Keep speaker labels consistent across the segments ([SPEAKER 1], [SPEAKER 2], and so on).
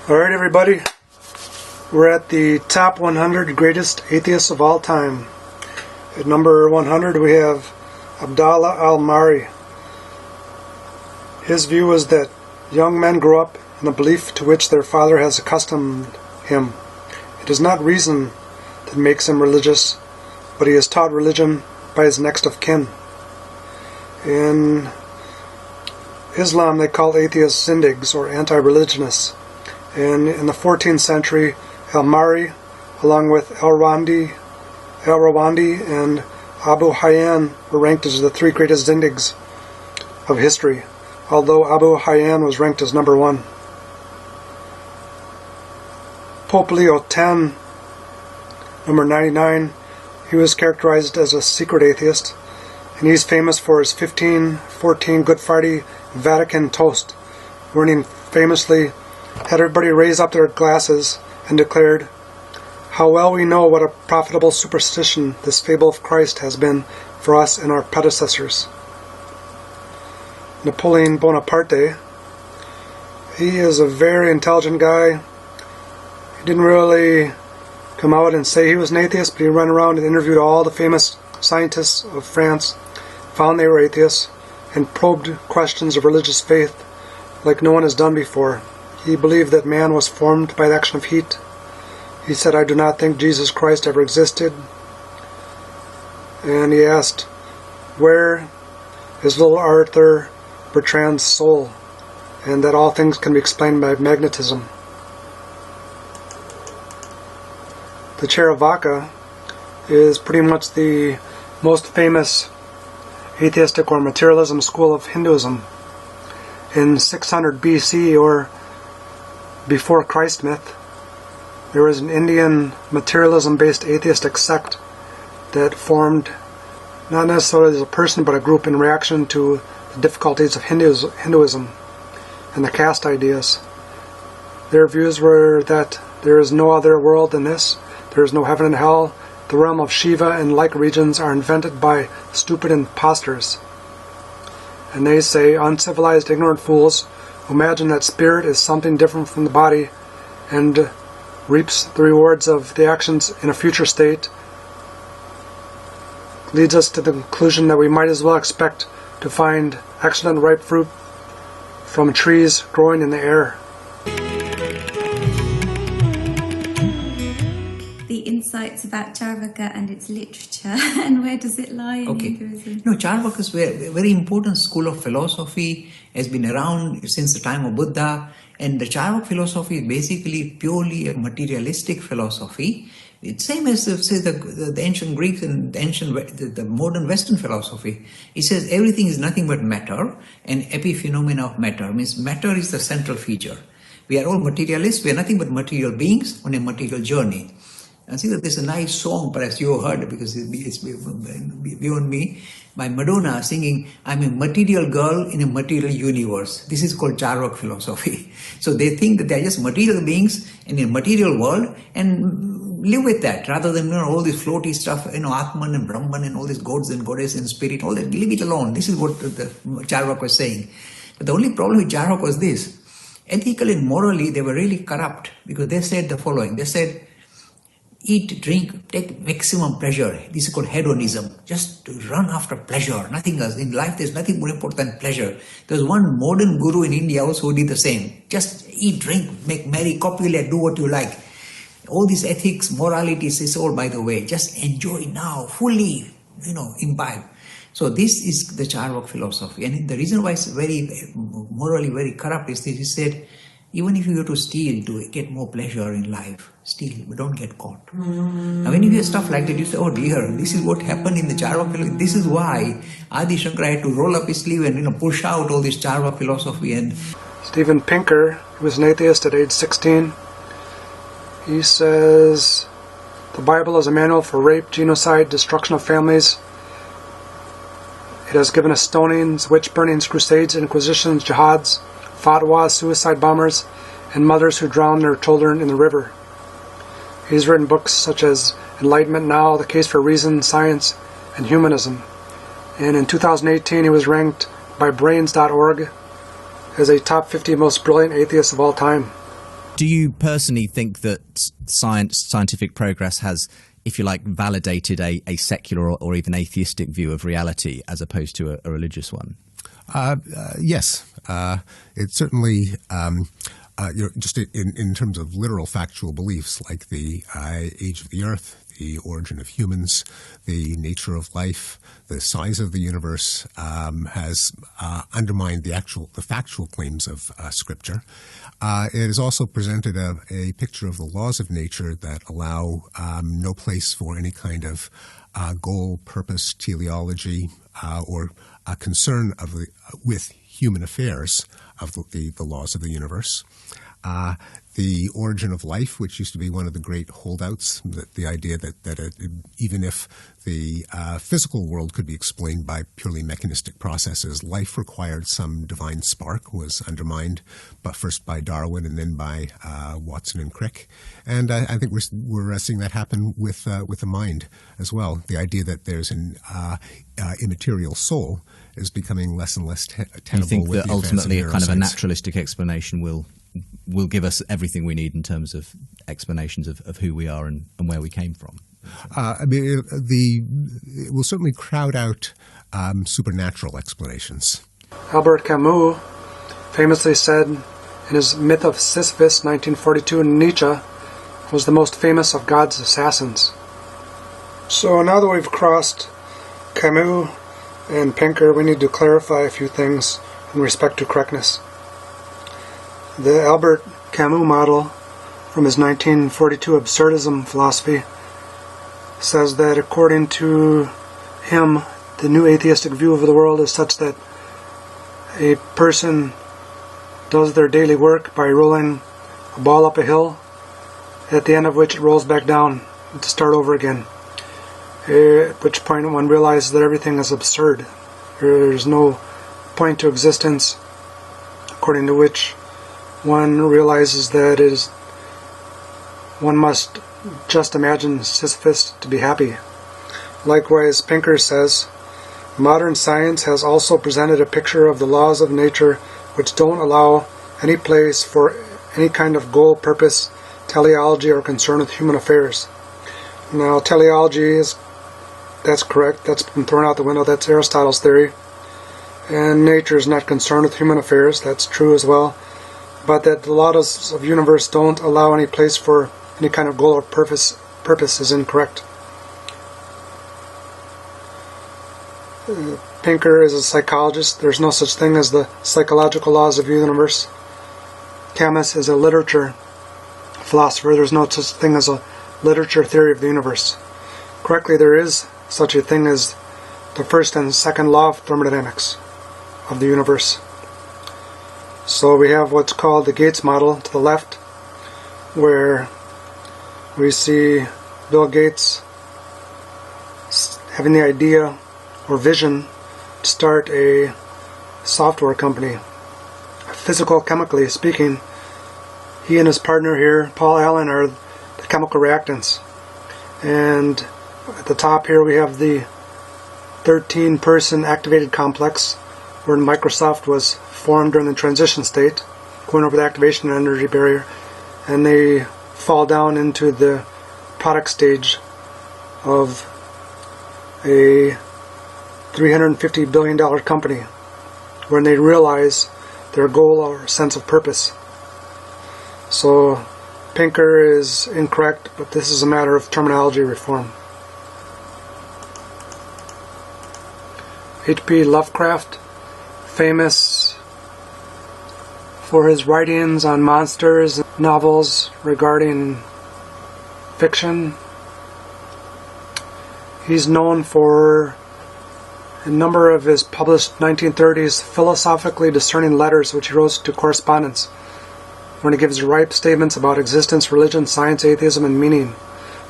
[SPEAKER 1] Alright everybody, we're at the top 100 greatest atheists of all time. At number 100 we have Abdallah Almari. His view is that young men grow up in the belief to which their father has accustomed him. It is not reason that makes him religious, but he is taught religion by his next of kin. In Islam they call atheists zindigs or anti-religionists. And in the 14th century, Almari, along with Randi and Abu Hayyan, were ranked as the three greatest zindigs of history, although Abu Hayyan was ranked as number one. Pope Leo X, number 99, he was characterized as a secret atheist, and he's famous for his 1514 Good Friday Vatican toast, wherein he famously had everybody raise up their glasses and declared, "How well we know what a profitable superstition this fable of Christ has been for us and our predecessors." Napoleon Bonaparte, he is a very intelligent guy. He didn't really come out and say he was an atheist, but he ran around and interviewed all the famous scientists of France, found they were atheists, and probed questions of religious faith like no one has done before. He believed that man was formed by the action of heat. He said, "I do not think Jesus Christ ever existed." And he asked, "Where is little Arthur Bertrand's soul?" And that all things can be explained by magnetism. The Charvaka is pretty much the most famous atheistic or materialism school of Hinduism. In 600 BC, or before Christ myth, there was an Indian materialism-based atheistic sect that formed not necessarily as a person but a group in reaction to the difficulties of Hinduism and the caste ideas. Their views were that there is no other world than this, there is no heaven and hell, the realm of Shiva and like regions are invented by stupid impostors. And they say, uncivilized, ignorant fools who imagine that spirit is something different from the body and reaps the rewards of the actions in a future state, leads us to the conclusion that we might as well expect to find excellent ripe fruit from trees growing in the air.
[SPEAKER 2] The insights about Charvaka and its literature, and where does it lie in Hinduism?
[SPEAKER 3] No, Charvaka is a very important school of philosophy, has been around since the time of Buddha, and the Charvaka philosophy is basically purely a materialistic philosophy. It's same as, say, the ancient Greeks and the modern Western philosophy. It says everything is nothing but matter, and epiphenomena of matter, means matter is the central feature. We are all materialists, we are nothing but material beings on a material journey. And see that there's a nice song, perhaps you have heard, because it's beyond me, by Madonna singing, "I'm a material girl in a material universe." This is called Charvak philosophy. So they think that they're just material beings in a material world and live with that, rather than all this floaty stuff, Atman and Brahman and all these gods and goddess and spirit, all that, leave it alone. This is what the Charvak was saying. But the only problem with Charvak was this: ethically and morally they were really corrupt, because they said the following. They said, eat, drink, take maximum pleasure. This is called hedonism. Just to run after pleasure, nothing else. In life, there's nothing more important than pleasure. There's one modern guru in India also who did the same. Just eat, drink, make merry, copulate, do what you like. All these ethics, moralities is all by the way. Just enjoy now, fully, imbibe. So this is the Charvak philosophy. And the reason why it's very morally very corrupt is that he said, even if you go to steal to get more pleasure in life, steal, but don't get caught. Now when you hear stuff like that, you say, oh dear, this is what happened in the Charvak philosophy. This is why Adi Shankara had to roll up his sleeve and push out all this Charvak philosophy. And
[SPEAKER 1] Steven Pinker, who was an atheist at age 16, he says, the Bible is a manual for rape, genocide, destruction of families. It has given us stonings, witch burnings, crusades, inquisitions, jihads, fatwas, suicide bombers, and mothers who drown their children in the river. He's written books such as Enlightenment Now, The Case for Reason, Science, and Humanism. And in 2018 he was ranked by Brains.org as a top 50 most brilliant atheists of all time.
[SPEAKER 4] Do you personally think that scientific progress has, if you like, validated a secular or even atheistic view of reality as opposed to a religious one?
[SPEAKER 5] Yes. It certainly, just in terms of literal factual beliefs like the age of the Earth, the origin of humans, the nature of life, the size of the universe, has undermined the factual claims of Scripture. It has also presented a picture of the laws of nature that allow no place for any kind of goal, purpose, teleology, or a concern with human affairs of the laws of the universe. The origin of life, which used to be one of the great holdouts, the idea that even if the physical world could be explained by purely mechanistic processes, life required some divine spark, was undermined, but first by Darwin and then by Watson and Crick. And I think we're seeing that happen with the mind as well. The idea that there's an immaterial soul is becoming less and less tenable.
[SPEAKER 4] You think
[SPEAKER 5] with
[SPEAKER 4] that
[SPEAKER 5] the
[SPEAKER 4] ultimately a kind of a
[SPEAKER 5] neuroscience.
[SPEAKER 4] naturalistic explanation will give us everything we need in terms of explanations of who we are and where we came from?
[SPEAKER 5] I mean, it will certainly crowd out supernatural explanations.
[SPEAKER 1] Albert Camus famously said in his Myth of Sisyphus, 1942, Nietzsche was the most famous of God's assassins. So now that we've crossed Camus and Pinker, we need to clarify a few things in respect to correctness. The Albert Camus model from his 1942 absurdism philosophy says that according to him, the new atheistic view of the world is such that a person does their daily work by rolling a ball up a hill, at the end of which it rolls back down to start over again. At which point one realizes that everything is absurd. There's no point to existence, according to which one realizes that one must just imagine Sisyphus to be happy. Likewise, Pinker says, modern science has also presented a picture of the laws of nature which don't allow any place for any kind of goal, purpose, teleology, or concern with human affairs. Now, teleology that's correct. That's been thrown out the window. That's Aristotle's theory. And nature is not concerned with human affairs. That's true as well. But that the laws of the universe don't allow any place for any kind of goal or purpose is incorrect. Pinker is a psychologist. There's no such thing as the psychological laws of the universe. Camus is a literature philosopher. There's no such thing as a literature theory of the universe. Correctly, there is such a thing as the first and second law of thermodynamics of the universe. So we have what's called the Gates model to the left, where we see Bill Gates having the idea or vision to start a software company. Physical-chemically speaking, he and his partner here, Paul Allen, are the chemical reactants. And at the top here we have the 13-person activated complex, where Microsoft was formed during the transition state, going over the activation and energy barrier, and they fall down into the product stage of a $350 billion company, when they realize their goal or sense of purpose. So Pinker is incorrect, but this is a matter of terminology reform. H.P. Lovecraft, famous for his writings on monsters, novels regarding fiction. He's known for a number of his published 1930s philosophically discerning letters which he wrote to correspondents, when he gives ripe statements about existence, religion, science, atheism, and meaning.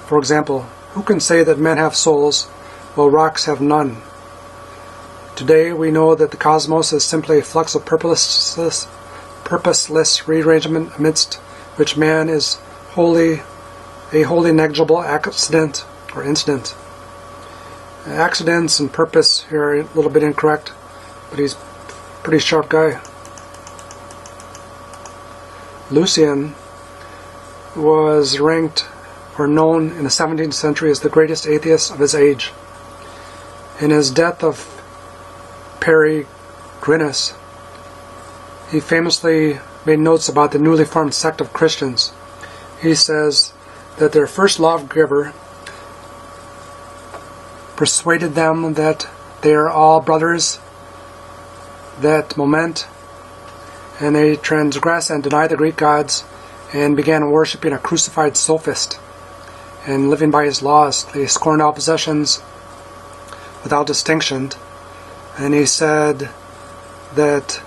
[SPEAKER 1] For example, who can say that men have souls while rocks have none? Today we know that the cosmos is simply a flux of purposeless rearrangement amidst which man is a wholly negligible accident or incident. Accidents and purpose here are a little bit incorrect, but he's a pretty sharp guy. Lucian was ranked or known in the 17th century as the greatest atheist of his age. In his Death of Peregrinus, he famously made notes about the newly formed sect of Christians. He says that their first lawgiver persuaded them that they are all brothers that moment, and they transgress and deny the Greek gods and began worshipping a crucified sophist and living by his laws. They scorned all possessions without distinction. And he said that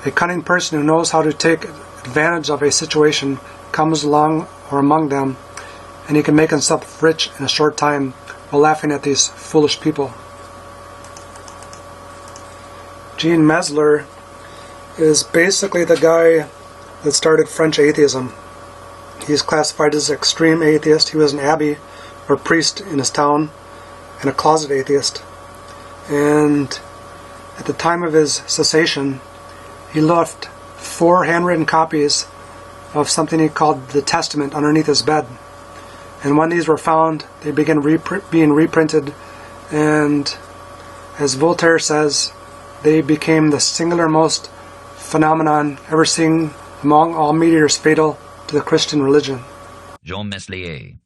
[SPEAKER 1] a cunning person who knows how to take advantage of a situation comes along or among them, and he can make himself rich in a short time while laughing at these foolish people. Jean Messler is basically the guy that started French atheism. He's classified as extreme atheist. He was an abbé or priest in his town and a closet atheist. And at the time of his cessation, he left 4 handwritten copies of something he called the Testament underneath his bed. And when these were found, they began being reprinted, and as Voltaire says, they became the singular most phenomenon ever seen among all meteors fatal to the Christian religion.
[SPEAKER 6] Jean Meslier,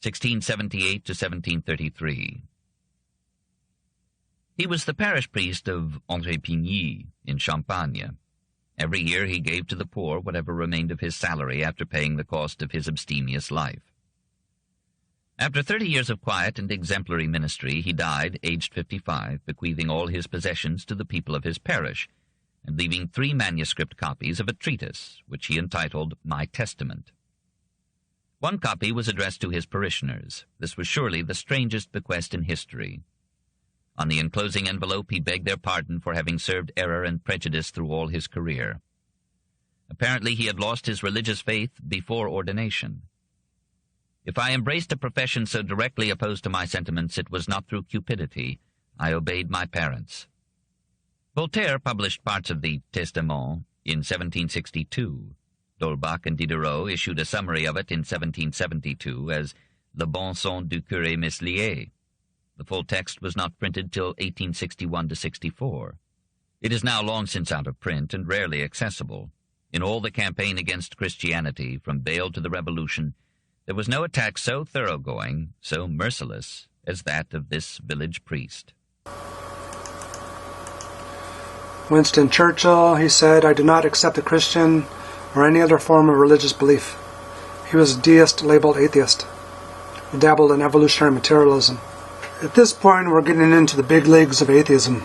[SPEAKER 6] 1678 to 1733. He was the parish priest of André-Pigny in Champagne. Every year he gave to the poor whatever remained of his salary after paying the cost of his abstemious life. After 30 years of quiet and exemplary ministry, he died, aged 55, bequeathing all his possessions to the people of his parish, and leaving 3 manuscript copies of a treatise, which he entitled My Testament. One copy was addressed to his parishioners. This was surely the strangest bequest in history. On the enclosing envelope he begged their pardon for having served error and prejudice through all his career. Apparently he had lost his religious faith before ordination. If I embraced a profession so directly opposed to my sentiments, it was not through cupidity. I obeyed my parents. Voltaire published parts of the Testament in 1762. D'Holbach and Diderot issued a summary of it in 1772 as Le Bon Son du Curé Meslier. The full text was not printed till 1861-64. It is now long since out of print and rarely accessible. In all the campaign against Christianity, from Bayle to the Revolution, there was no attack so thoroughgoing, so merciless, as that of this village priest.
[SPEAKER 1] Winston Churchill, he said, I do not accept the Christian or any other form of religious belief. He was a deist labeled atheist, who dabbled in evolutionary materialism. At this point, we're getting into the big leagues of atheism.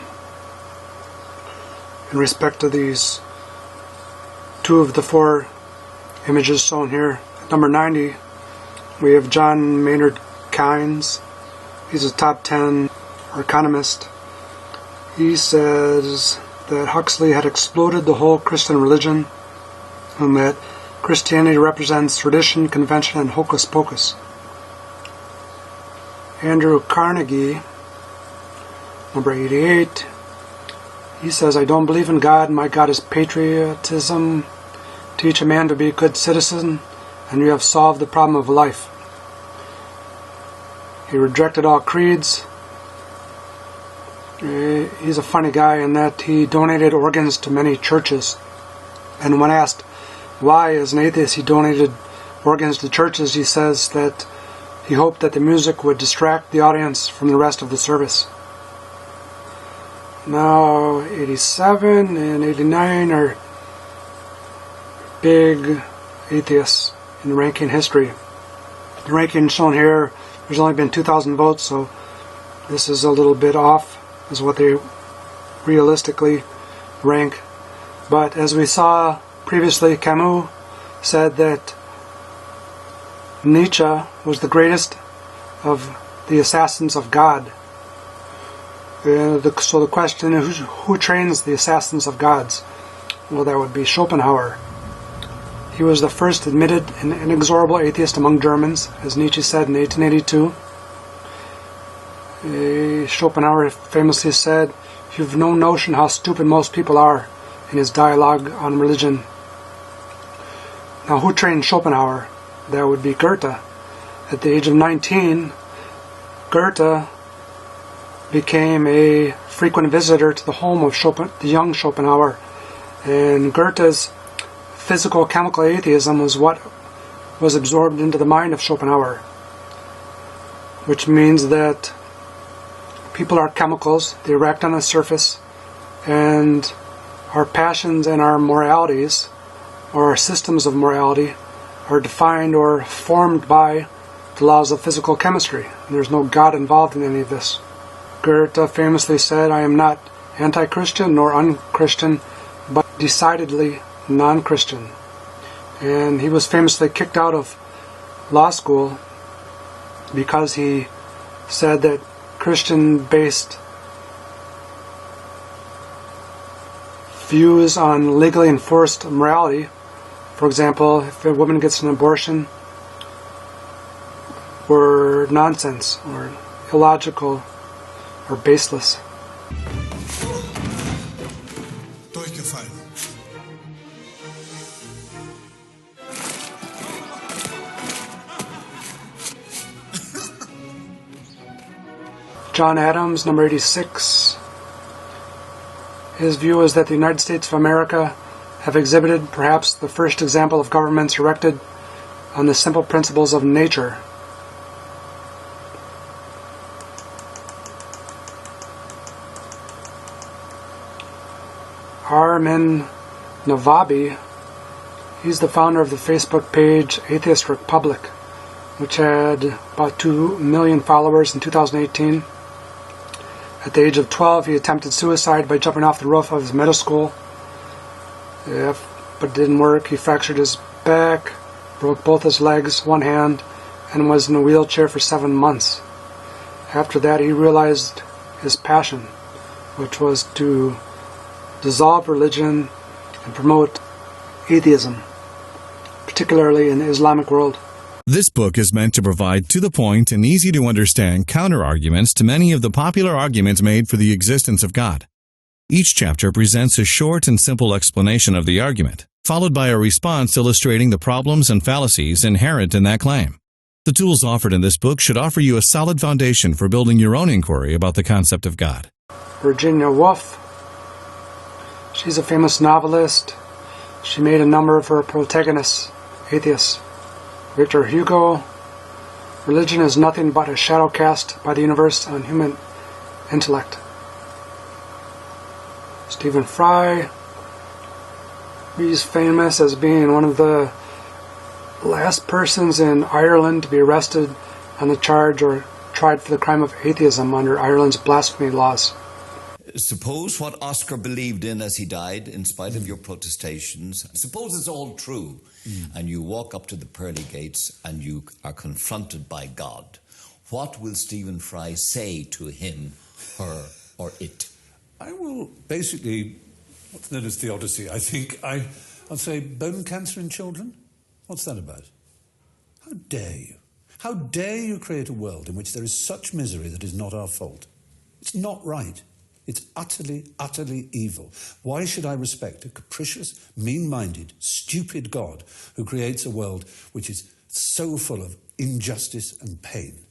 [SPEAKER 1] In respect to these 2 of the 4 images shown here. At number 90, we have John Maynard Keynes. He's a top 10 economist. He says that Huxley had exploded the whole Christian religion, and that Christianity represents tradition, convention, and hocus pocus. Andrew Carnegie, number 88, he says, I don't believe in God. My God is patriotism. Teach a man to be a good citizen, and you have solved the problem of life. He rejected all creeds. He's a funny guy in that he donated organs to many churches. And when asked why, as an atheist, he donated organs to churches, he says that he hoped that the music would distract the audience from the rest of the service. Now, 87 and 89 are big atheists in ranking history. The ranking shown here, there's only been 2,000 votes, so this is a little bit off, is what they realistically rank. But as we saw previously, Camus said that Nietzsche was the greatest of the assassins of God. So the question is, who trains the assassins of gods? Well, that would be Schopenhauer. He was the first admitted and inexorable atheist among Germans, as Nietzsche said in 1882. Schopenhauer famously said, "You've no notion how stupid most people are," in his dialogue on religion. Now, who trained Schopenhauer? That would be Goethe. At the age of 19, Goethe became a frequent visitor to the home of the young Schopenhauer. And Goethe's physical-chemical atheism was what was absorbed into the mind of Schopenhauer, which means that people are chemicals, they react on the surface, and our passions and our moralities, or our systems of morality, are defined or formed by the laws of physical chemistry. And there's no God involved in any of this. Goethe famously said, "I am not anti-Christian nor un-Christian, but decidedly non-Christian." And he was famously kicked out of law school because he said that Christian-based views on legally enforced morality, for example, if a woman gets an abortion, were nonsense, or illogical, or baseless. John Adams, number 86. His view is that the United States of America have exhibited perhaps the first example of governments erected on the simple principles of nature. Harmon Navabi, he's the founder of the Facebook page Atheist Republic, which had about 2 million followers in 2018. At the age of 12, he attempted suicide by jumping off the roof of his middle school. But it didn't work. He fractured his back, broke both his legs, one hand, and was in a wheelchair for 7 months. After that, he realized his passion, which was to dissolve religion and promote atheism, particularly in the Islamic world.
[SPEAKER 7] This book is meant to provide to-the-point and easy-to-understand counter-arguments to many of the popular arguments made for the existence of God. Each chapter presents a short and simple explanation of the argument, followed by a response illustrating the problems and fallacies inherent in that claim. The tools offered in this book should offer you a solid foundation for building your own inquiry about the concept of God.
[SPEAKER 1] Virginia Woolf, she's a famous novelist. She made a number of her protagonists atheists. Victor Hugo, religion is nothing but a shadow cast by the universe on human intellect. Stephen Fry, he's famous as being one of the last persons in Ireland to be arrested on the charge or tried for the crime of atheism under Ireland's blasphemy laws.
[SPEAKER 8] Suppose what Oscar believed in as he died, in spite of your protestations, suppose it's all true, and you walk up to the pearly gates and you are confronted by God. What will Stephen Fry say to him, her, or it?
[SPEAKER 9] I will basically, what's known as theodicy, I think. I'll say bone cancer in children? What's that about? How dare you? How dare you create a world in which there is such misery that is not our fault? It's not right. It's utterly, utterly evil. Why should I respect a capricious, mean-minded, stupid God who creates a world which is so full of injustice and pain?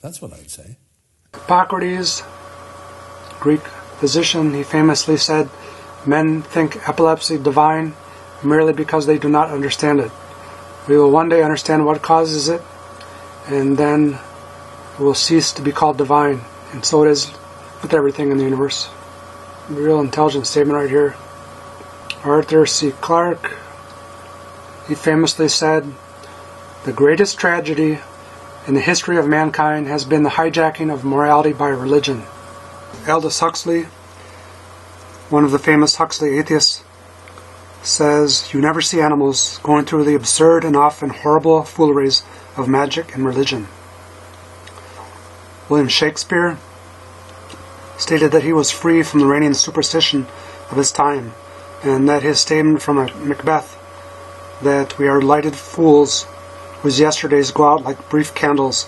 [SPEAKER 9] That's what I'd say.
[SPEAKER 1] Epocrates, Greek physician, he famously said, "Men think epilepsy divine merely because they do not understand it. We will one day understand what causes it, and then it will cease to be called divine." And so it is with everything in the universe. Real intelligent statement right here. Arthur C. Clarke, he famously said, "The greatest tragedy in the history of mankind has been the hijacking of morality by religion." Aldous Huxley, one of the famous Huxley atheists, says, "You never see animals going through the absurd and often horrible fooleries of magic and religion." William Shakespeare stated that he was free from the reigning superstition of his time, and that his statement from Macbeth, that we are lighted fools whose yesterdays go out like brief candles,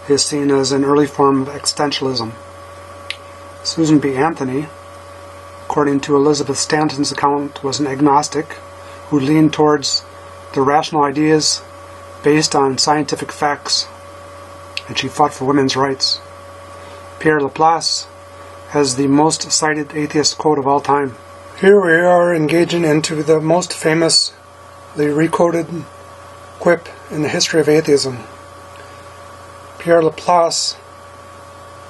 [SPEAKER 1] is seen as an early form of existentialism. Susan B. Anthony, according to Elizabeth Stanton's account, was an agnostic who leaned towards the rational ideas based on scientific facts, and she fought for women's rights. Pierre Laplace has the most cited atheist quote of all time. Here we are engaging into the most famously recorded quip in the history of atheism. Pierre Laplace,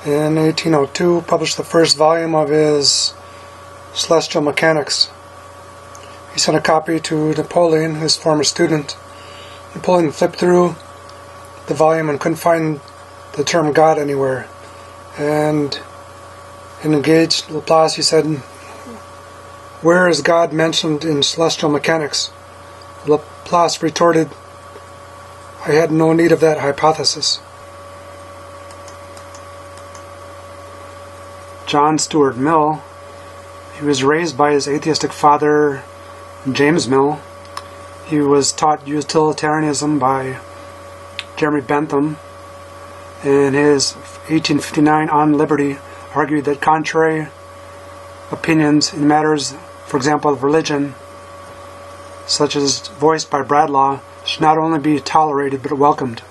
[SPEAKER 1] in 1802, published the first volume of his Celestial Mechanics. He sent a copy to Napoleon, his former student. Napoleon flipped through the volume and couldn't find the term God anywhere. And in engaged Laplace, he said, "Where is God mentioned in Celestial Mechanics?" Laplace retorted, "I had no need of that hypothesis." John Stuart Mill, he was raised by his atheistic father, James Mill. He was taught utilitarianism by Jeremy Bentham. In his 1859 On Liberty, argued that contrary opinions in matters, for example, of religion, such as voiced by Bradlaugh, should not only be tolerated but welcomed.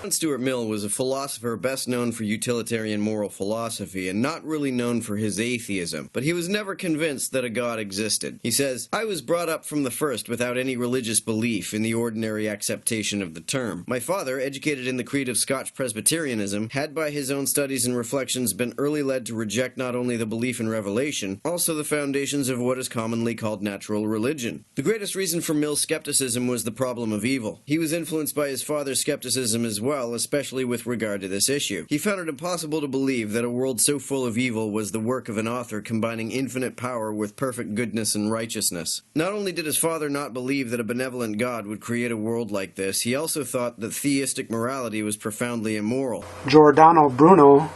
[SPEAKER 10] John Stuart Mill was a philosopher best known for utilitarian moral philosophy and not really known for his atheism, but he was never convinced that a God existed. He says, "I was brought up from the first without any religious belief in the ordinary acceptation of the term. My father, educated in the creed of Scotch Presbyterianism, had by his own studies and reflections been early led to reject not only the belief in revelation, also the foundations of what is commonly called natural religion. The greatest reason for Mill's skepticism was the problem of evil. He was influenced by his father's skepticism as well, especially with regard to this issue. He found it impossible to believe that a world so full of evil was the work of an author combining infinite power with perfect goodness and righteousness. Not only did his father not believe that a benevolent God would create a world like this, he also thought that theistic morality was profoundly immoral."
[SPEAKER 1] Giordano Bruno,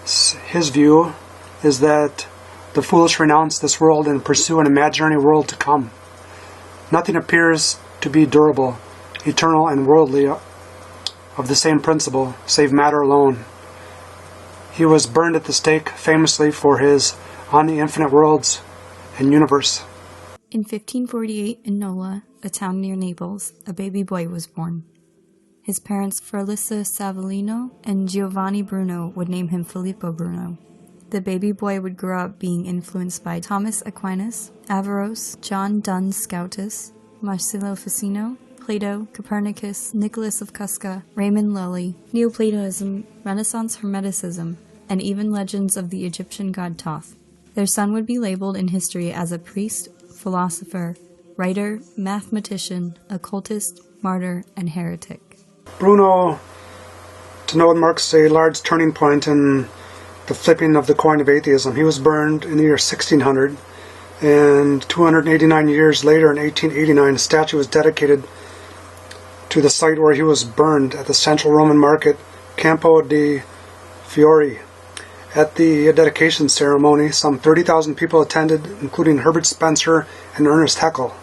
[SPEAKER 1] his view is that the foolish renounce this world and pursue an imaginary world to come. Nothing appears to be durable, eternal, and worldly of the same principle, save matter alone. He was burned at the stake famously for his On the Infinite Worlds and Universe.
[SPEAKER 11] In 1548 in Nola, a town near Naples, a baby boy was born. His parents, Ferlissa Savellino and Giovanni Bruno, would name him Filippo Bruno. The baby boy would grow up being influenced by Thomas Aquinas, Averroes, John Duns Scotus, Marsilio Ficino, Plato, Copernicus, Nicholas of Cusca, Raymond Lully, Neoplatonism, Renaissance Hermeticism, and even legends of the Egyptian god Thoth. Their son would be labeled in history as a priest, philosopher, writer, mathematician, occultist, martyr, and heretic.
[SPEAKER 1] Bruno, to note, marks a large turning point in the flipping of the coin of atheism. He was burned in the year 1600, and 289 years later, in 1889, a statue was dedicated to the site where he was burned at the central Roman market, Campo de' Fiori. At the dedication ceremony, some 30,000 people attended, including Herbert Spencer and Ernest Haeckel.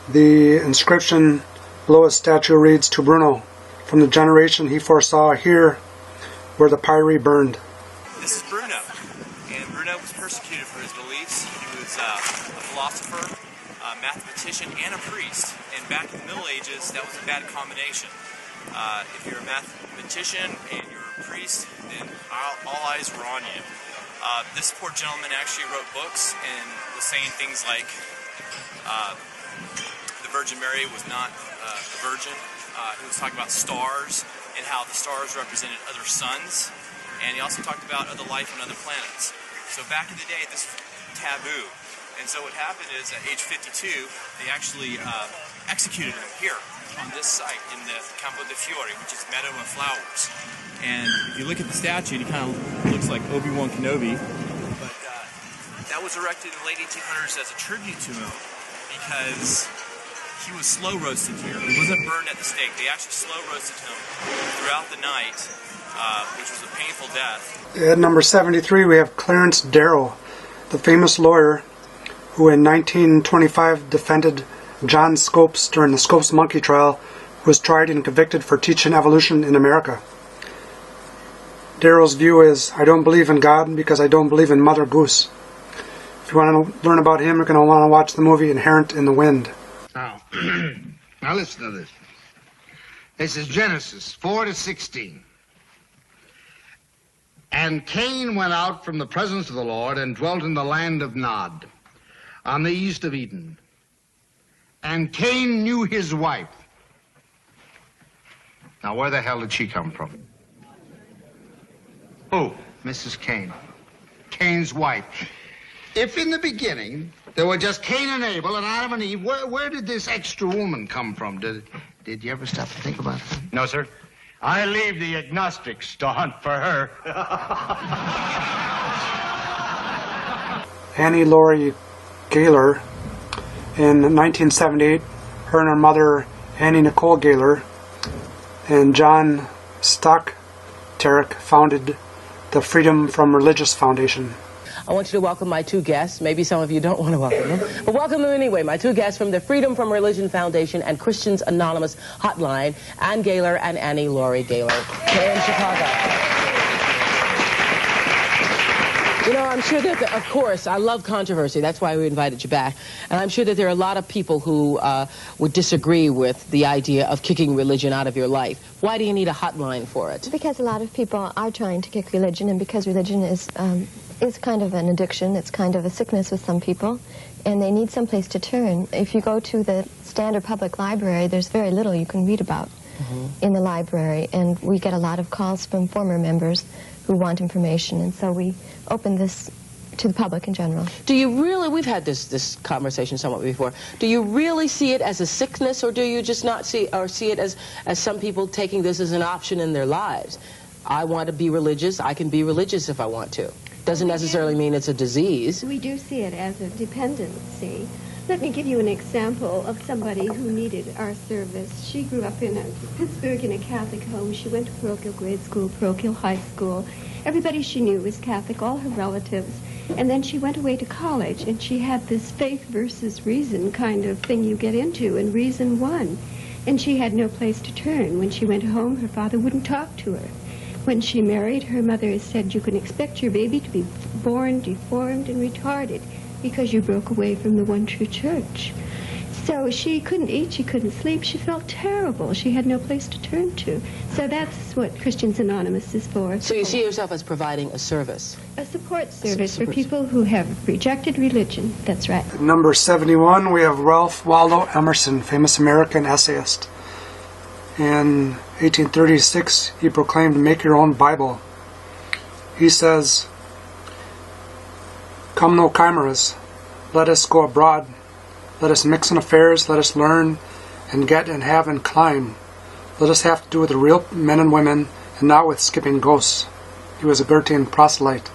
[SPEAKER 1] The inscription below his statue reads, "To Bruno, from the generation he foresaw, here where the pyre burned."
[SPEAKER 12] This is Bruno, and Bruno was persecuted for his beliefs. He was a philosopher, a mathematician, and a priest. And back in the Middle Ages, that was a bad combination. If you're a mathematician and you're a priest, then all eyes were on you. This poor gentleman actually wrote books and was saying things like the Virgin Mary was not a virgin. He was talking about stars and how the stars represented other suns. And he also talked about other life on other planets. So back in the day, this was taboo. And so what happened is at age 52, they actually executed him here on this site in the Campo de' Fiori, which is meadow of flowers. And if you look at the statue, he kind of looks like Obi-Wan Kenobi. But that was erected in the late 1800s as a tribute to him because he was slow roasted here. He wasn't burned at the stake. They actually slow roasted him throughout the night, which was a painful death.
[SPEAKER 1] At number 73, we have Clarence Darrow, the famous lawyer who in 1925 defended John Scopes during the Scopes monkey trial, who was tried and convicted for teaching evolution in America. Darrow's view is, "I don't believe in God because I don't believe in Mother Goose." If you want to learn about him, you're going to want to watch the movie Inherent in the Wind.
[SPEAKER 13] Now, now listen to this. This is Genesis 4-16. And Cain went out from the presence of the Lord and dwelt in the land of Nod, on the east of Eden. And Cain knew his wife. Now, where the hell did she come from? Who? Mrs. Cain. Cain's wife. If in the beginning there were just Cain and Abel and Adam and Eve, where did this extra woman come from? Did you ever stop to think about that?
[SPEAKER 14] No, sir. I leave the agnostics to hunt for her.
[SPEAKER 1] Annie Laurie Gaylor, in 1978, her and her mother, Annie Nicole Gaylor, and John Stockterick founded the Freedom from Religious Foundation.
[SPEAKER 15] I want you to welcome my two guests. Maybe some of you don't want to welcome them, but welcome them anyway. My two guests from the Freedom from Religion Foundation and Christians Anonymous Hotline, Ann Gaylor and Annie Laurie Gaylor. They're in Chicago. You know, I'm sure that, of course, I love controversy. That's why we invited you back. And I'm sure that there are a lot of people who would disagree with the idea of kicking religion out of your life. Why do you need a hotline for it?
[SPEAKER 16] Because a lot of people are trying to kick religion, and because religion is kind of an addiction. It's kind of a sickness with some people, and they need some place to turn. If you go to the standard public library, there's very little you can read about in the library, and we get a lot of calls from former members who want information, and so we open this to the public in general.
[SPEAKER 15] Do you really, we've had this conversation somewhat before, do you really see it as a sickness, or do you just not see it as some people taking this as an option in their lives? I want to be religious, I can be religious if I want to. Doesn't necessarily mean it's a disease.
[SPEAKER 17] We do see it as a dependency. Let me give you an example of somebody who needed our service. She grew up in Pittsburgh in a Catholic home. She went to parochial grade school, parochial high school. Everybody she knew was Catholic, all her relatives. And then she went away to college, and she had this faith versus reason kind of thing you get into, and reason won. And she had no place to turn. When she went home, her father wouldn't talk to her. When she married, her mother said, you can expect your baby to be born deformed and retarded because you broke away from the one true church. So she couldn't eat, she couldn't sleep, she felt terrible. She had no place to turn to. So that's what Christians Anonymous is for.
[SPEAKER 15] So you see yourself as providing a service?
[SPEAKER 17] A support service for people who have rejected religion. That's right.
[SPEAKER 1] At number 71, we have Ralph Waldo Emerson, famous American essayist. In 1836, he proclaimed, "Make your own Bible." He says, "Come no chimeras, let us go abroad, let us mix in affairs, let us learn and get and have and climb. Let us have to do with the real men and women and not with skipping ghosts." He was a Goethean proselyte.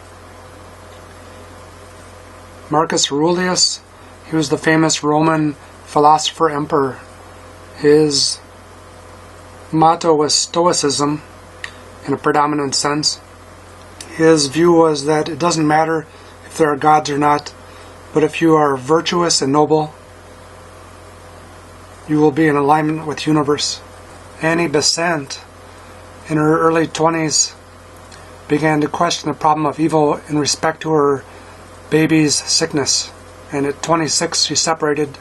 [SPEAKER 1] Marcus Aurelius, he was the famous Roman philosopher emperor. His motto was Stoicism in a predominant sense. His view was that it doesn't matter if there are gods or not, but if you are virtuous and noble, you will be in alignment with the universe. Annie Besant, in her early 20s, began to question the problem of evil in respect to her baby's sickness. And at 26, she separated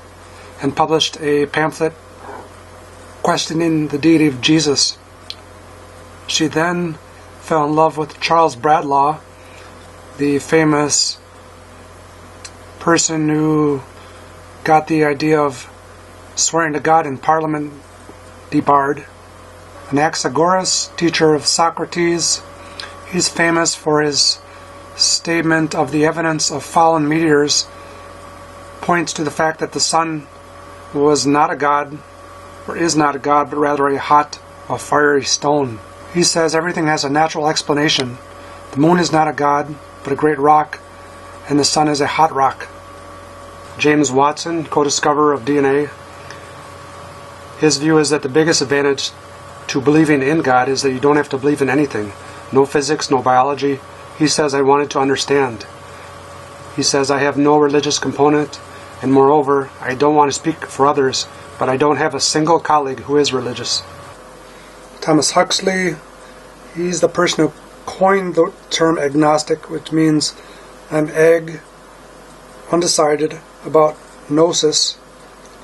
[SPEAKER 1] and published a pamphlet questioning the deity of Jesus. She then fell in love with Charles Bradlaugh, the famous person who got the idea of swearing to God in Parliament debarred. Anaxagoras, teacher of Socrates, he's famous for his statement of the evidence of fallen meteors, points to the fact that the sun was not a god, or is not a god, but rather a hot or fiery stone. He says everything has a natural explanation. The moon is not a god, but a great rock, and the sun is a hot rock. James Watson, co-discoverer of DNA, his view is that the biggest advantage to believing in God is that you don't have to believe in anything. No physics, no biology. He says, I wanted to understand. He says, I have no religious component, and moreover, I don't want to speak for others, but I don't have a single colleague who is religious. Thomas Huxley, he's the person who coined the term agnostic, which means I'm undecided about gnosis,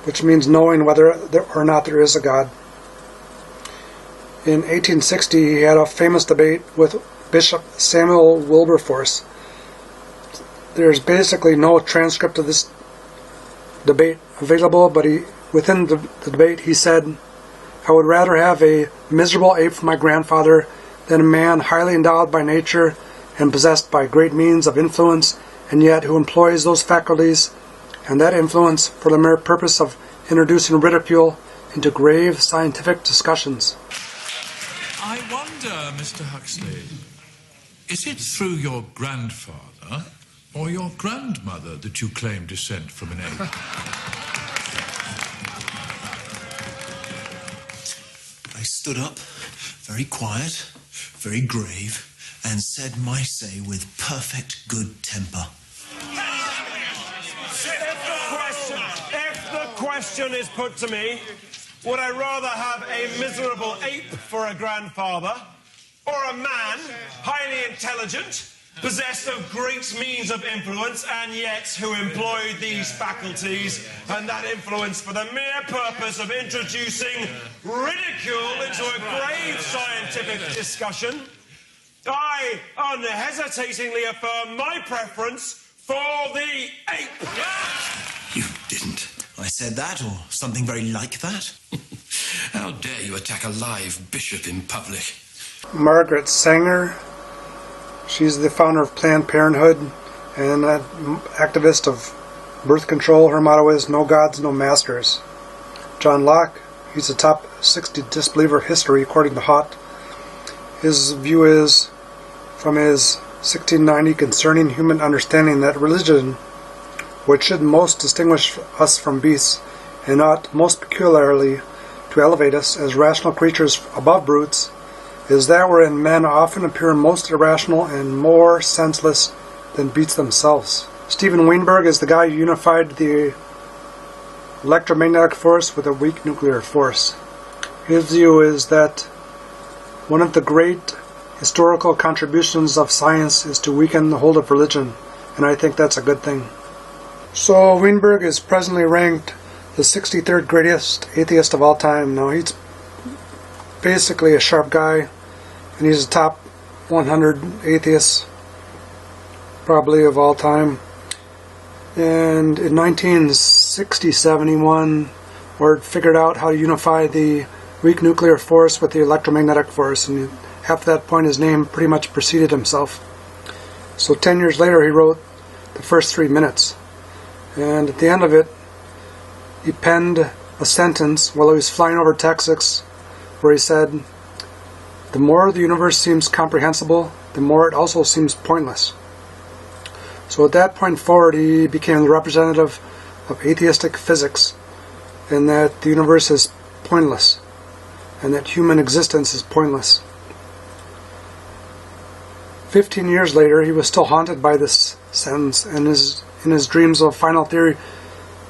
[SPEAKER 1] which means knowing whether or not there is a God. In 1860, he had a famous debate with Bishop Samuel Wilberforce. There's basically no transcript of this debate available, but within the debate he said, "I would rather have a miserable ape for my grandfather than a man highly endowed by nature and possessed by great means of influence, and yet who employs those faculties and that influence for the mere purpose of introducing ridicule into grave scientific discussions."
[SPEAKER 18] I wonder, Mr. Huxley, is it through your grandfather or your grandmother that you claim descent from an ape?
[SPEAKER 19] I stood up, very quiet, very grave, and said my say with perfect good temper.
[SPEAKER 20] If the question is put to me, would I rather have a miserable ape for a grandfather, or a man, highly intelligent, possessed of great means of influence, and yet who employed these faculties and that influence for the mere purpose of introducing ridicule into a grave scientific discussion? I unhesitatingly affirm my preference for the ape.
[SPEAKER 19] You didn't. I said that, or something very like that. How dare you attack a live bishop in public?
[SPEAKER 1] Margaret Sanger, she's the founder of Planned Parenthood and an activist of birth control. Her motto is "No gods, no masters." John Locke, he's the top 60 disbeliever history according to Haught. His view is, from his 1690 concerning human understanding, that religion, which should most distinguish us from beasts, and ought most peculiarly to elevate us as rational creatures above brutes, is that wherein men often appear most irrational and more senseless than beasts themselves. Steven Weinberg is the guy who unified the electromagnetic force with a weak nuclear force. His view is that one of the great historical contributions of science is to weaken the hold of religion, and I think that's a good thing. So Weinberg is presently ranked the 63rd greatest atheist of all time. Now he's basically a sharp guy, and he's the top 100 atheists probably of all time. And in 1967 he won, or figured out how to unify the weak nuclear force with the electromagnetic force, and after that point his name pretty much preceded himself. So 10 years later he wrote the first 3 minutes, and at the end of it he penned a sentence while he was flying over Texas where he said, "The more the universe seems comprehensible, the more it also seems pointless." So at that point forward he became the representative of atheistic physics, in that the universe is pointless and that human existence is pointless. 15 years later he was still haunted by this sentence, and in his dreams of final theory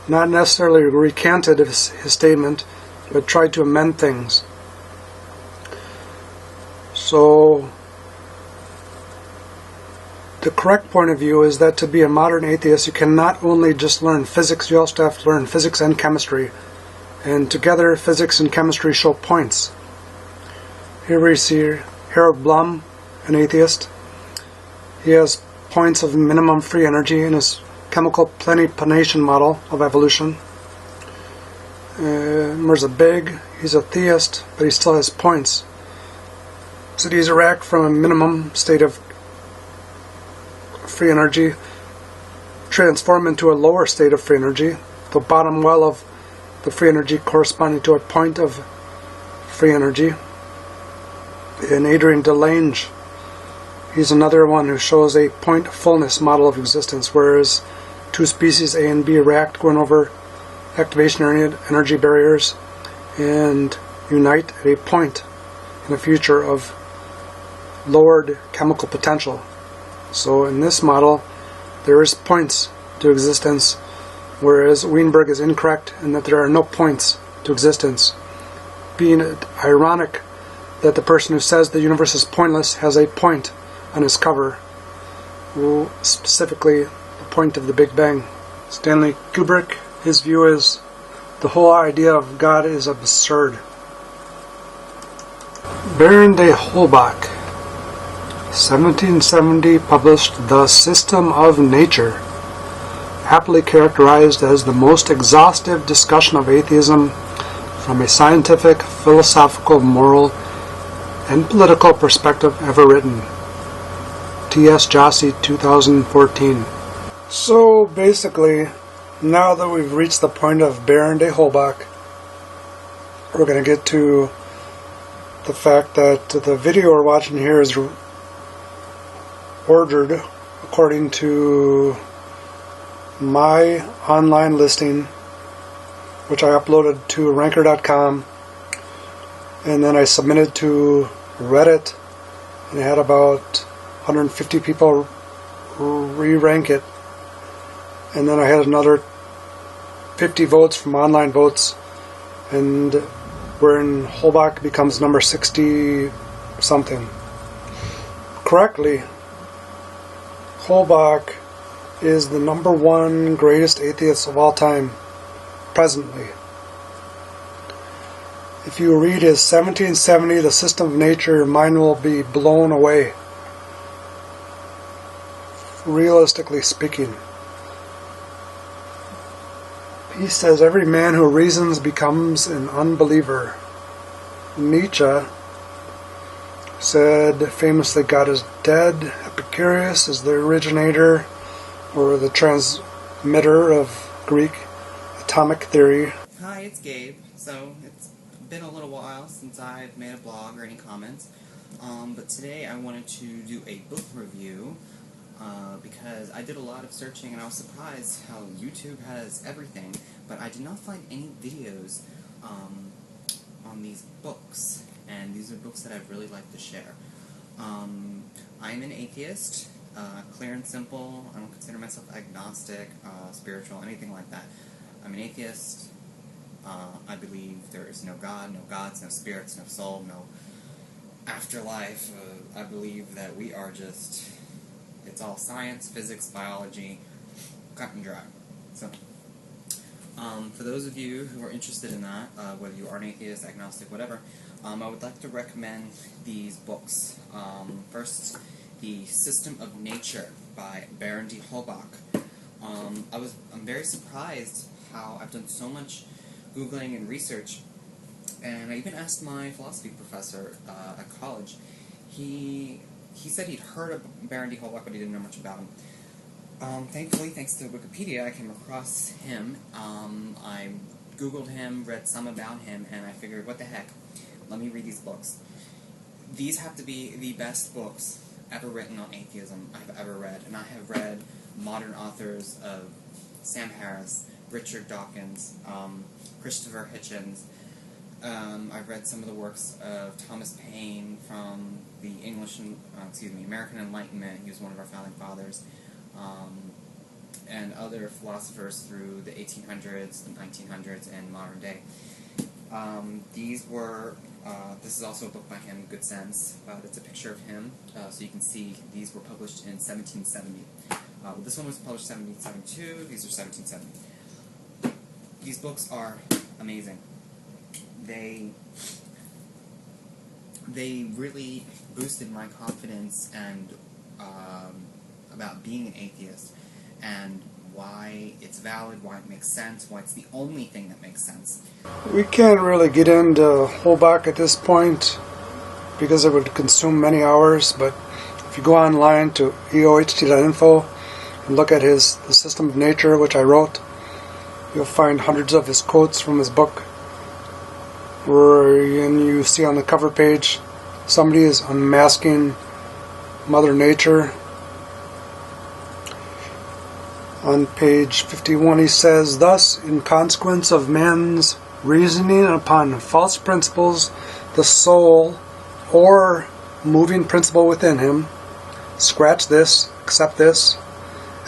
[SPEAKER 1] not necessarily recanted his statement, but tried to amend things. So the correct point of view is that to be a modern atheist you can not only just learn physics, you also have to learn physics and chemistry, and together physics and chemistry show points. Here we see Harold Bloom, an atheist. He has points of minimum free energy in his chemical plenipotentation model of evolution. Mirza Beg, he's a theist, but he still has points. Cities Iraq from a minimum state of free energy transform into a lower state of free energy, the bottom well of the free energy corresponding to a point of free energy. And Adrian Delange, he's another one who shows a point fullness model of existence, whereas two species A and B react, going over activation energy barriers, and unite at a point in the future of lowered chemical potential. So in this model there is points to existence, whereas Weinberg is incorrect in that there are no points to existence, being ironic that the person who says the universe is pointless has a point on his cover, specifically the point of the Big Bang. Stanley Kubrick, his view is the whole idea of God is absurd. Baron de Holbach, 1770, published The System of Nature, aptly characterized as the most exhaustive discussion of atheism from a scientific, philosophical, moral, and political perspective ever written. T.S. Jossi, 2014. So basically, now that we've reached the point of Baron de Holbach, we're going to get to the fact that the video we're watching here is ordered according to my online listing, which I uploaded to ranker.com, and then I submitted to Reddit, and I had about 150 people re-rank it, and then I had another 50 votes from online votes, and wherein Holbach becomes number 60 something. Correctly, Holbach is the number one greatest atheist of all time, presently. If you read his 1770 The System of Nature, your mind will be blown away, realistically speaking. He says every man who reasons becomes an unbeliever. Nietzsche said famously, God is dead. Epocrates is the originator or the transmitter of Greek atomic theory.
[SPEAKER 21] Hi, it's Gabe. So it's been a little while since I've made a blog or any comments, but today I wanted to do a book review because I did a lot of searching and I was surprised how YouTube has everything, but I did not find any videos on these books, and these are books that I'd really like to share. I'm an atheist, clear and simple. I don't consider myself agnostic, spiritual, anything like that. I'm an atheist. I believe there is no God, no gods, no spirits, no soul, no afterlife. I believe that we are just, it's all science, physics, biology, cut and dry. So, for those of you who are interested in that, whether you are an atheist, agnostic, whatever, I would like to recommend these books. First, The System of Nature by Baron de Holbach. I'm very surprised how I've done so much Googling and research, and I even asked my philosophy professor at college. He said he'd heard of Baron de Holbach, but he didn't know much about him. Thankfully, thanks to Wikipedia, I came across him. I Googled him, read some about him, and I figured, what the heck, let me read these books. These have to be the best books ever written on atheism I've ever read, and I have read modern authors of Sam Harris, Richard Dawkins, Christopher Hitchens. I've read some of the works of Thomas Paine from the American Enlightenment. He was one of our founding fathers, and other philosophers through the 1800s, the 1900s, and modern day. This is also a book by him, Good Sense. It's a picture of him, so you can see these were published in 1770. This one was published in 1772, these are 1770. These books are amazing. They really boosted my confidence and about being an atheist, and why it's valid, why it makes sense, why it's the only thing that makes sense.
[SPEAKER 1] We can't really get into Holbach at this point because it would consume many hours, but if you go online to eoht.info and look at The System of Nature, which I wrote, you'll find hundreds of his quotes from his book, where you see on the cover page somebody is unmasking Mother Nature. On page 51 he says, thus, in consequence of man's reasoning upon false principles, the soul, or moving principle within him, scratch this, accept this,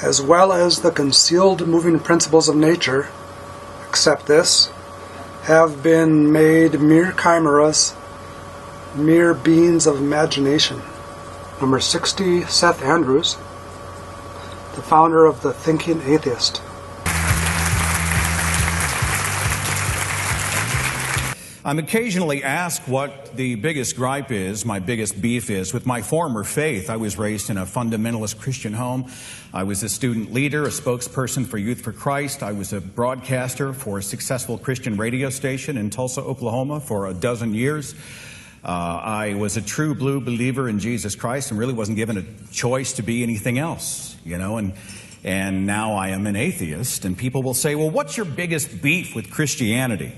[SPEAKER 1] as well as the concealed moving principles of nature, accept this, have been made mere chimeras, mere beings of imagination. Number 60, Seth Andrews, the founder of the Thinking Atheist.
[SPEAKER 2] I'm occasionally asked what the biggest gripe is, my biggest beef is, with my former faith. I was raised in a fundamentalist Christian home. I was a student leader, a spokesperson for Youth for Christ. I was a broadcaster for a successful Christian radio station in Tulsa, Oklahoma for 12 years. I was a true blue believer in Jesus Christ and really wasn't given a choice to be anything else, and now I am an atheist. And people will say, well, what's your biggest beef with Christianity?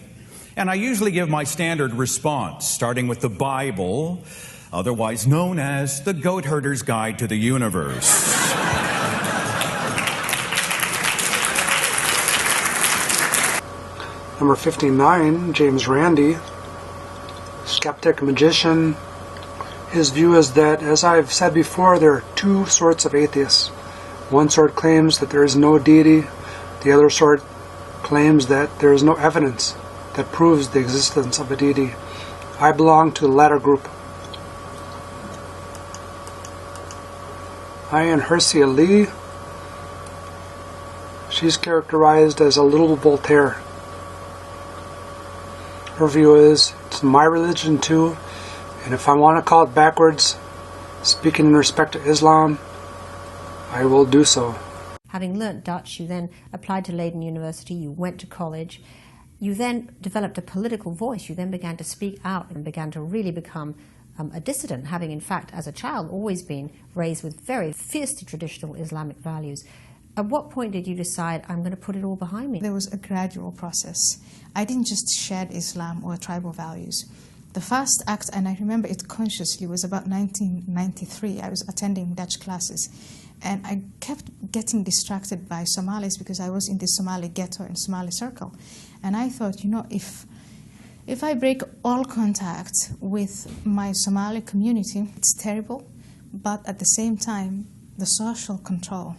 [SPEAKER 2] And I usually give my standard response, starting with the Bible, otherwise known as the Goat Herder's Guide to the Universe.
[SPEAKER 1] Number 59, James Randi, skeptic, magician. His view is that, as I've said before, there are two sorts of atheists. One sort claims that there is no deity. The other sort claims that there is no evidence that proves the existence of a deity. I belong to the latter group. Ayaan Hirsi Ali, she's characterized as a little Voltaire. Her view is, it's my religion too, and if I want to call it backwards, speaking in respect to Islam, I will do so.
[SPEAKER 22] Having learnt Dutch, you then applied to Leiden University, you went to college, you then developed a political voice, you then began to speak out and began to really become a dissident, having in fact as a child always been raised with very fiercely traditional Islamic values. At what point did you decide, I'm going to put it all behind me?
[SPEAKER 23] There was a gradual process. I didn't just shed Islam or tribal values. The first act, and I remember it consciously, was about 1993. I was attending Dutch classes, and I kept getting distracted by Somalis because I was in the Somali ghetto and Somali circle. And I thought, if I break all contact with my Somali community, it's terrible, but at the same time, the social control,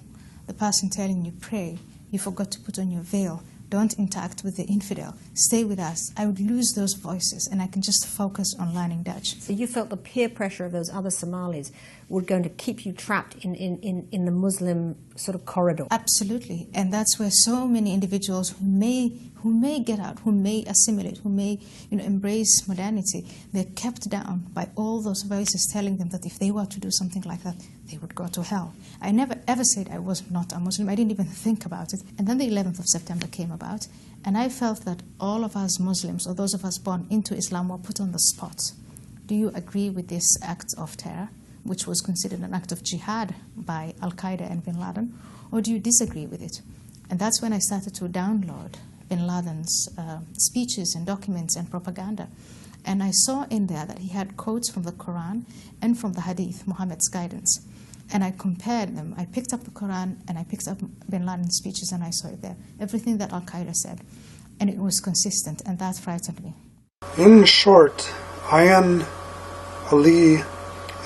[SPEAKER 23] the person telling you, pray, you forgot to put on your veil, don't interact with the infidel, stay with us, I would lose those voices and I can just focus on learning Dutch.
[SPEAKER 22] So you felt the peer pressure of those other Somalis were going to keep you trapped in the Muslim sort of corridor?
[SPEAKER 23] Absolutely, and that's where so many individuals who may get out, who may assimilate, who may embrace modernity, they're kept down by all those voices telling them that if they were to do something like that, they would go to hell. I never ever said I was not a Muslim. I didn't even think about it. And then the 11th of September came about, and I felt that all of us Muslims, or those of us born into Islam, were put on the spot. Do you agree with this act of terror, which was considered an act of jihad by Al-Qaeda and bin Laden, or do you disagree with it? And that's when I started to download bin Laden's speeches and documents and propaganda. And I saw in there that he had quotes from the Quran and from the Hadith, Muhammad's guidance. And I compared them. I picked up the Quran and I picked up bin Laden's speeches and I saw it there. Everything that Al-Qaeda said. And it was consistent, and that frightened me.
[SPEAKER 1] In short, Ayaan Ali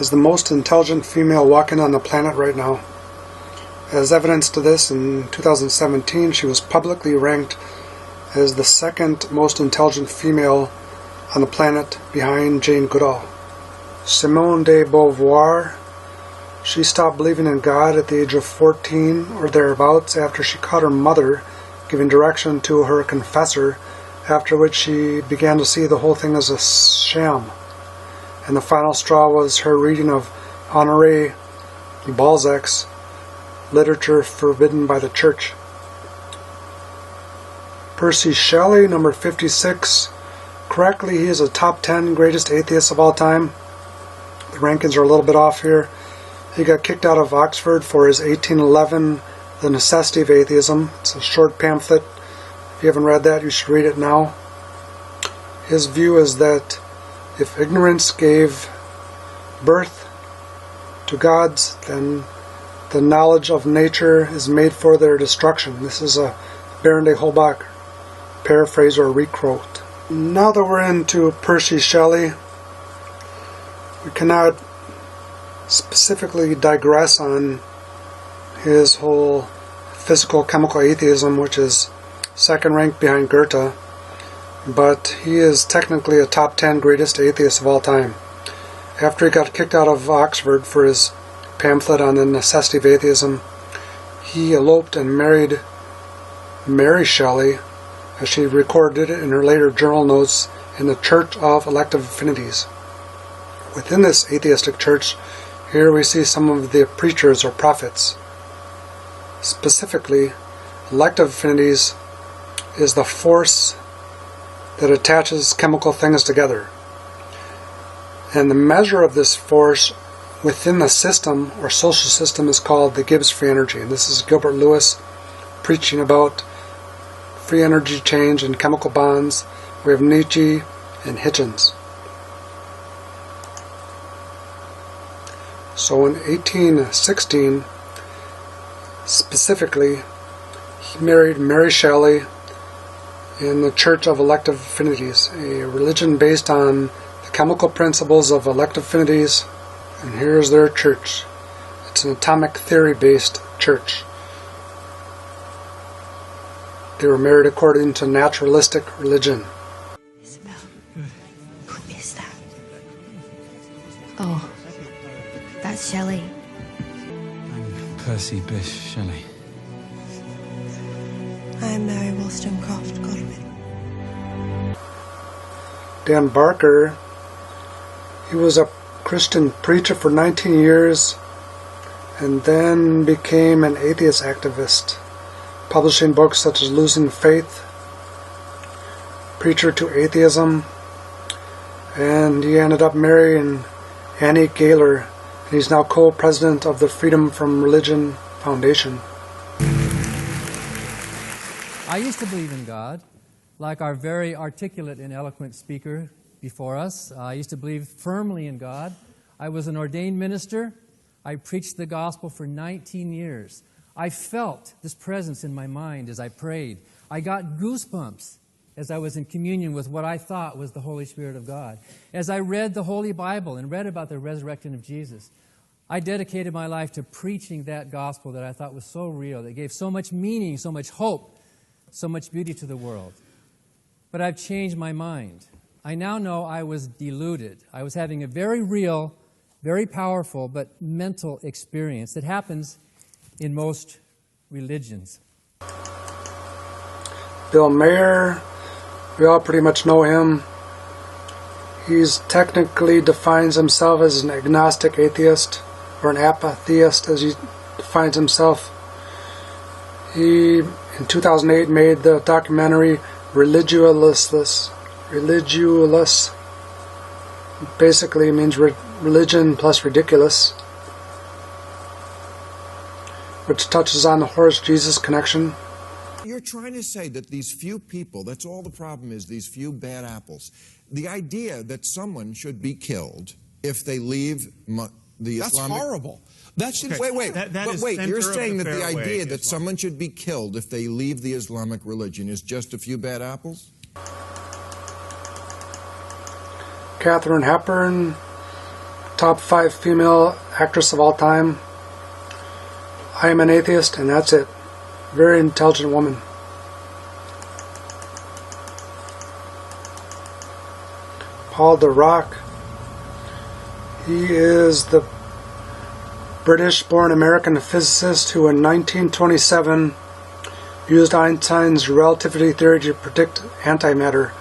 [SPEAKER 1] is the most intelligent female walking on the planet right now. As evidence to this, in 2017 she was publicly ranked as the second most intelligent female on the planet behind Jane Goodall. Simone de Beauvoir, she stopped believing in God at the age of 14 or thereabouts after she caught her mother giving direction to her confessor, after which she began to see the whole thing as a sham. And the final straw was her reading of Honoré Balzac's Literature Forbidden by the Church. Percy Shelley, number 56. Correctly, he is a top 10 greatest atheists of all time. The rankings are a little bit off here. He got kicked out of Oxford for his 1811 The Necessity of Atheism. It's a short pamphlet. If you haven't read that, you should read it now. His view is that if ignorance gave birth to gods, then the knowledge of nature is made for their destruction. This is a Baron de Holbach paraphrase or requote. Now that we're into Percy Shelley, we cannot specifically digress on his whole physical-chemical atheism, which is second rank behind Goethe, but he is technically a top 10 greatest atheist of all time. After he got kicked out of Oxford for his pamphlet on the necessity of atheism, he eloped and married Mary Shelley, as she recorded it in her later journal notes in the Church of Elective Affinities. Within this atheistic church, here we see some of the preachers or prophets. Specifically, elective affinities is the force that attaches chemical things together. And the measure of this force within the system or social system is called the Gibbs free energy. And this is Gilbert Lewis preaching about free energy change and chemical bonds. We have Nietzsche and Hitchens. So in 1816, specifically, he married Mary Shelley in the Church of Elective Affinities, a religion based on the chemical principles of elective affinities. And here's their church. It's an atomic theory-based church. They were married according to naturalistic religion.
[SPEAKER 16] Isabel, who is that? Oh, that's Shelley.
[SPEAKER 3] I'm Percy Bysshe Shelley.
[SPEAKER 16] I'm Mary Wollstonecraft Godwin.
[SPEAKER 1] Dan Barker, he was a Christian preacher for 19 years and then became an atheist activist, publishing books such as Losing Faith, Preacher to Atheism, and he ended up marrying Annie Gaylor, and he's now co-president of the Freedom from Religion Foundation.
[SPEAKER 4] I used to believe in God, like our very articulate and eloquent speaker before us. I used to believe firmly in God. I was an ordained minister. I preached the gospel for 19 years. I felt this presence in my mind as I prayed. I got goosebumps as I was in communion with what I thought was the Holy Spirit of God. As I read the Holy Bible and read about the resurrection of Jesus, I dedicated my life to preaching that gospel that I thought was so real, that gave so much meaning, so much hope, so much beauty to the world. But I've changed my mind. I now know I was deluded. I was having a very real, very powerful, but mental experience that happens in most religions.
[SPEAKER 1] Bill Maher, we all pretty much know him. He's technically defines himself as an agnostic atheist, or an apatheist as he defines himself. He, in 2008, made the documentary Religulous. Basically means religion plus ridiculous, which touches on the Horus-Jesus connection.
[SPEAKER 5] You're trying to say that these few people, that's all the problem is, these few bad apples. The idea that someone should be killed if they leave the Islamic...
[SPEAKER 24] That's horrible. That should...
[SPEAKER 5] Okay. Wait. You're saying that the idea that
[SPEAKER 24] Islam.
[SPEAKER 5] someone should be killed if they leave the Islamic religion is just a few bad apples?
[SPEAKER 1] Katherine Hepburn, top 5 female actress of all time. I am an atheist, and that's it. Very intelligent woman. Paul Dirac. He is the British-born American physicist who in 1927 used Einstein's relativity theory to predict antimatter,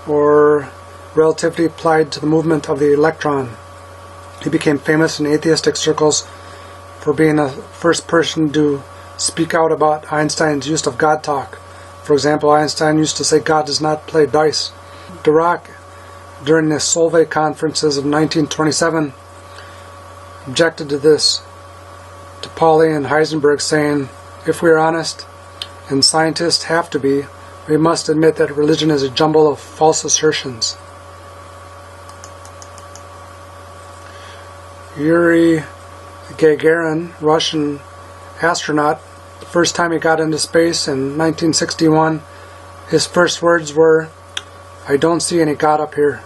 [SPEAKER 1] or relativity applied to the movement of the electron. He became famous in atheistic circles for being the first person to speak out about Einstein's use of God talk. For example, Einstein used to say God does not play dice. Dirac, during the Solvay conferences of 1927, objected to this, to Pauli and Heisenberg, saying, if we are honest, and scientists have to be, we must admit that religion is a jumble of false assertions. Yuri Gagarin, Russian astronaut, the first time he got into space in 1961, his first words were, I don't see any God up here.